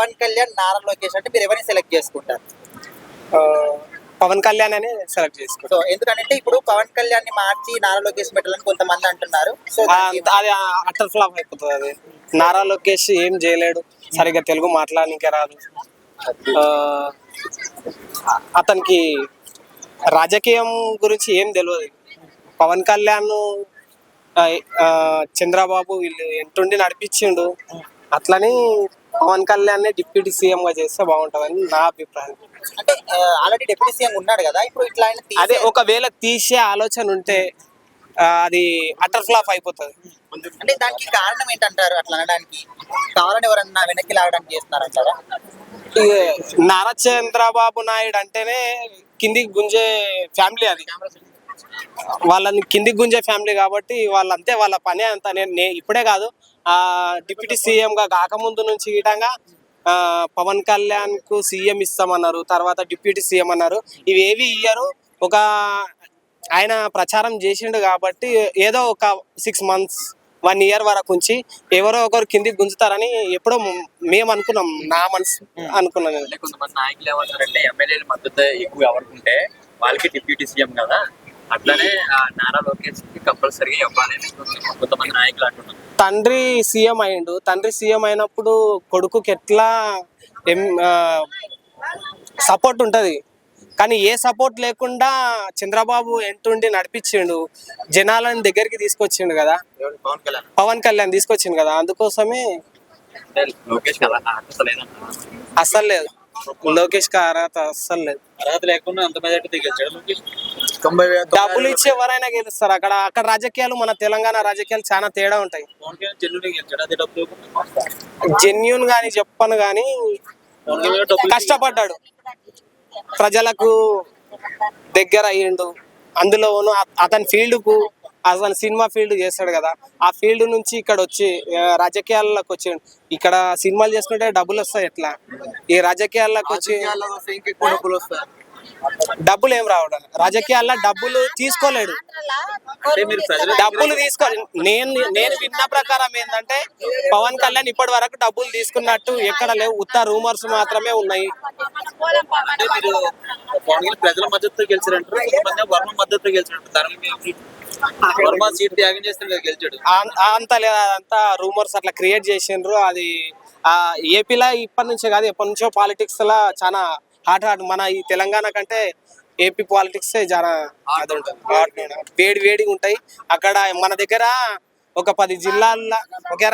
పవన్ కళ్యాణ్, నారా లోకేష్ అంటే మీరు ఎవరిని సెలెక్ట్ చేసుకుంటారు? ఆ, పవన్ కళ్యాణ్ అని సెలెక్ట్ చేసుకుంటాం. సో ఎందుకంటే ఇప్పుడు పవన్ కళ్యాణ్ ని మార్చి నారా లోకేష్ పెట్టాలని కొంతమంది అంటున్నారు. సో అది అటర్ ఫ్లాప్ అయిపోతుంది. అది నారా లోకేష్ ఏం చేయలేడు, సరిగ్గా తెలుగు మాట్లాడనికే రాదు. ఆ, అతనికి రాజకీయం గురించి ఏం తెలియదు. పవన్ కళ్యాణ్ చంద్రబాబు వీళ్ళు ఎంటుండి నడిపించిండు, అట్లని పవన్ కళ్యాణ్ డిప్యూటీ సీఎం గా చేస్తే బాగుంటుందని నా అభిప్రాయం. అంటే ఆల్రెడీ డిప్యూటీ సీఎం ఉన్నాడు కదా, ఇప్పుడు ఇట్లా ఆయన అదే ఒకవేళ తీసే ఆలోచన ఉంటే అది అటర్ ఫ్లాప్ అయిపోతుంది. అంటే దానికి కారణం ఏంటంటారు? అట్లా అనడానికి కావాలని ఎవరన్నా వెనక్కి లాగడానికి చేస్తున్నారంటారా? నారా చంద్రబాబు నాయుడు అంటేనే కిందికి గుంజే ఫ్యామిలీ, అది వాళ్ళని కిందికి గుంజే ఫ్యామిలీ కాబట్టి వాళ్ళంతే, వాళ్ళ పని అంతా. నేను ఇప్పుడే కాదు, డిప్యూటీ సీఎం గా కాకముందు నుంచి గిటంగా పవన్ కళ్యాణ్ కు సీఎం ఇస్తామన్నారు, తర్వాత డిప్యూటీ సీఎం అన్నారు. ఇవేవి ఇయ్యరు. ఒక ఆయన ప్రచారం చేసిండు కాబట్టి ఏదో ఒక 6 months 1 year వరకు ఉంచి ఎవరో ఒకరు కిందికి గుంజుతారని ఎప్పుడో మేము అనుకున్నాం, నా మనసు అనుకున్నాను. కొంతమంది నాయకులు ఏమంటారంటే ఎమ్మెల్యేల మద్దతు ఎక్కువ ఎవరుకుంటే వాళ్ళకి డిప్యూటీ సీఎం కదా, అట్లానే నారా లోకేష్ కి కంపల్సరీగా ఇవ్వాలని కొంతమంది నాయకులు అంటున్నారు. తండ్రి సీఎం అయిండు, తండ్రి సీఎం అయినప్పుడు కొడుకుకి ఎట్లా సపోర్ట్ ఉంటుంది. కానీ ఏ సపోర్ట్ లేకుండా చంద్రబాబు ఎంటుండి నడిపించిండు, జనాలను దగ్గరికి తీసుకొచ్చిండు కదా, పవన్ కళ్యాణ్ తీసుకొచ్చిండు కదా. అందుకోసమే లోకేష్ అస్సలు లేదు, లోకేష్ కి అర్హత అస్సలు లేదు. అర్హత లేకుండా అంత మెజార్టీ గెలిచాడు లోకేష్. డబ్బులు ఇచ్చి ఎవరైనా గెలుస్తారు. అక్కడ రాజకీయాలు మన తెలంగాణ రాజకీయాలు చాలా తేడా ఉంటాయి. జెన్యూన్ గాని చెప్పను గాని కష్టపడ్డాడు, ప్రజలకు దగ్గర అయ్యిండు. అందులోను అతని ఫీల్డ్ కు, అతను సినిమా ఫీల్డ్ చేస్తాడు కదా, ఆ ఫీల్డ్ నుంచి ఇక్కడ వచ్చి రాజకీయాల్లోకి వచ్చి ఇక్కడ సినిమాలు చేసుకుంటే డబ్బులు వస్తాయి. ఎట్లా ఈ రాజకీయాల్లోకి వచ్చి డబ్బులు ఏం రావడం, రాజకీయాల్లో డబ్బులు తీసుకోలేడు, డబ్బులు తీసుకోవాలి. నేను విన్న ప్రకారం ఏంటంటే పవన్ కళ్యాణ్ ఇప్పటి వరకు డబ్బులు తీసుకున్నట్టు ఎక్కడ లేవు, ఉత్త రూమర్స్ మాత్రమే ఉన్నాయి. ప్రజల మద్దతు గెలిచారంటారు, వర్మ మద్దతు గెలిచారంటారు. వర్మ సీట్ త్యాగం చేస్తే గెలిచాడు అంత లేదా, అంతా రూమర్స్ అట్లా క్రియేట్ చేసిండ్రు. అది ఏపీలో ఇప్పటి నుంచే కాదు, ఎప్పటి నుంచో పాలిటిక్స్ లా చాలా హాట్. మన ఈ తెలంగాణ కంటే ఏపీ పాలిటిక్స్ చాలా అది ఉంటుంది, వేడిగా ఉంటాయి. అక్కడ మన దగ్గర ఒక 10 జిల్లాల్లో ఒకే